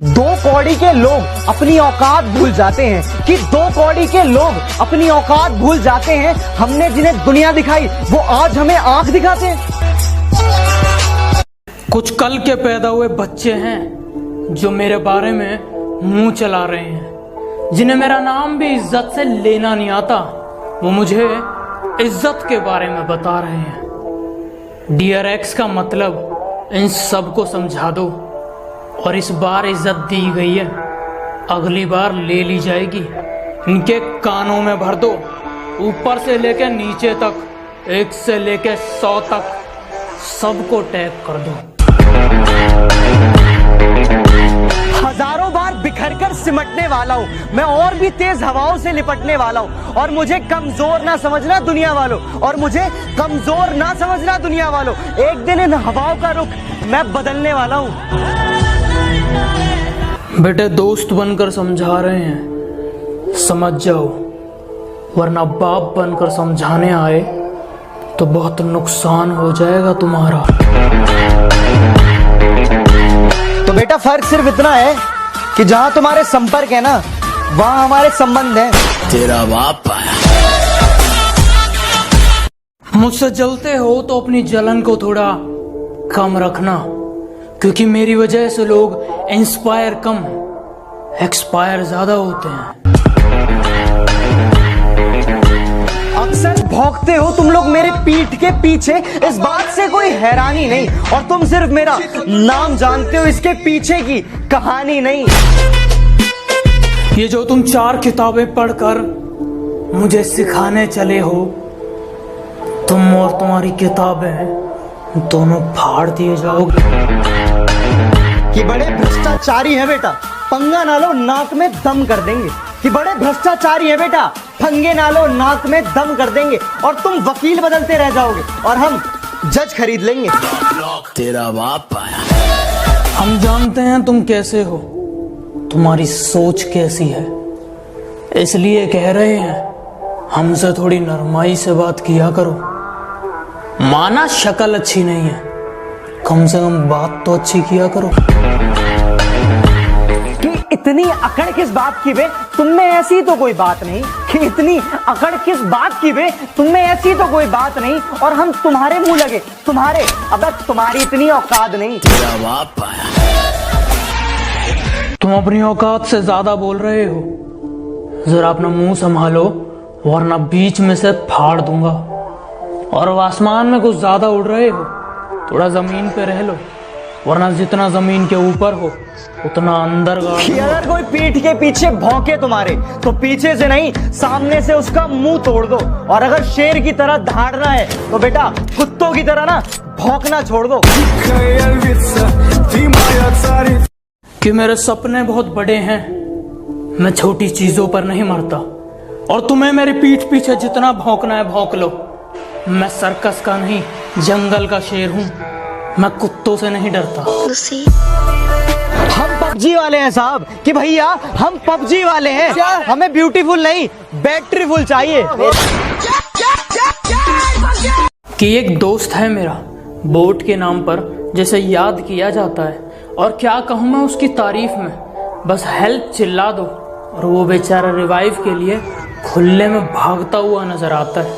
दो कौड़ी के लोग अपनी औकात भूल जाते हैं कि दो कौड़ी के लोग अपनी औकात भूल जाते हैं। हमने जिन्हें दुनिया दिखाई वो आज हमें आंख दिखाते हैं। कुछ कल के पैदा हुए बच्चे हैं जो मेरे बारे में मुंह चला रहे हैं, जिन्हें मेरा नाम भी इज्जत से लेना नहीं आता। वो मुझे इज्जत के बारे में बता रहे हैं। डियर एक्स का मतलब इन सबको समझा दो, और इस बार इज्जत दी गई है, अगली बार ले ली जाएगी। इनके कानों में भर दो, ऊपर से लेकर नीचे तक, 1 से लेकर 100 तक सबको टैग कर दो। हजारों बार बिखर कर सिमटने वाला हूँ मैं, और भी तेज हवाओं से लिपटने वाला हूँ। और मुझे कमजोर ना समझना दुनिया वालों, और मुझे कमजोर ना समझना दुनिया वालों। एक दिन इन हवाओं का रुख मैं बदलने वाला हूँ। बेटे दोस्त बनकर समझा रहे हैं, समझ जाओ, वरना बाप बनकर समझाने आए तो बहुत नुकसान हो जाएगा तुम्हारा। तो बेटा फर्क सिर्फ इतना है कि जहां तुम्हारे संपर्क है ना, वहां हमारे संबंध हैं। तेरा बाप आया। मुझसे जलते हो तो अपनी जलन को थोड़ा कम रखना, क्योंकि मेरी वजह से लोग इंस्पायर कम एक्सपायर ज्यादा होते हैं। अक्सर भौंकते हो तुम लोग मेरे पीठ के पीछे, इस बात से कोई हैरानी नहीं। और तुम सिर्फ मेरा नाम जानते हो, इसके पीछे की कहानी नहीं। ये जो तुम 4 किताबें पढ़कर मुझे सिखाने चले हो, तुम और तुम्हारी किताबें दोनों फाड़ दिए जाओगे। कि बड़े भ्रष्टाचारी है बेटा, पंगा ना लो नाक में दम कर देंगे। कि बड़े भ्रष्टाचारी है बेटा, पंगे ना लो नाक में दम कर देंगे। और तुम वकील बदलते रह जाओगे और हम जज खरीद लेंगे। तेरा बाप आया। हम जानते हैं तुम कैसे हो, तुम्हारी सोच कैसी है, इसलिए कह रहे हैं हमसे थोड़ी नरमाई से बात किया करो। माना शक्ल अच्छी नहीं है, कम से कम बात तो अच्छी किया करो। कि इतनी अकड़ किस बात की बे, तुमने ऐसी तो कोई बात नहीं। कि इतनी अकड़ किस बात की बे, तुमने ऐसी तो कोई बात नहीं। और हम तुम्हारे मुंह लगे, तुम्हारे, अब तुम्हारी इतनी औकात नहीं। तेरा बाप आया। तुम अपनी औकात से ज्यादा बोल रहे हो, जरा अपना मुंह संभालो, वरना बीच में से फाड़ दूंगा। और आसमान में कुछ ज्यादा उड़ रहे हो, थोड़ा जमीन पे रह लो, वरना जितना जमीन के ऊपर हो उतना अंदर गाड़। अगर कोई पीठ के पीछे भौंके तुम्हारे, तो पीछे से नहीं सामने से उसका मुंह तोड़ दो। और अगर शेर की तरह दहाड़ना है तो बेटा कुत्तों की तरह ना भौंकना छोड़ दो। कि मेरे सपने बहुत बड़े हैं, मैं छोटी चीजों पर नहीं मरता। और तुम्हें मेरी पीठ पीछे जितना भौंकना है भौंक लो। मैं सर्कस का नहीं, जंगल का शेर हूँ, मैं कुत्तों से नहीं डरता। हम पबजी वाले हैं साहब, कि भैया हम पबजी वाले हैं। हमें ब्यूटीफुल नहीं, बैटरीफुल चाहिए। कि एक दोस्त है मेरा, बोट के नाम पर जैसे याद किया जाता है, और क्या कहूँ मैं उसकी तारीफ में, बस हेल्प चिल्ला दो और वो बेचारा रिवाइव के लिए खुले में भागता हुआ नजर आता है।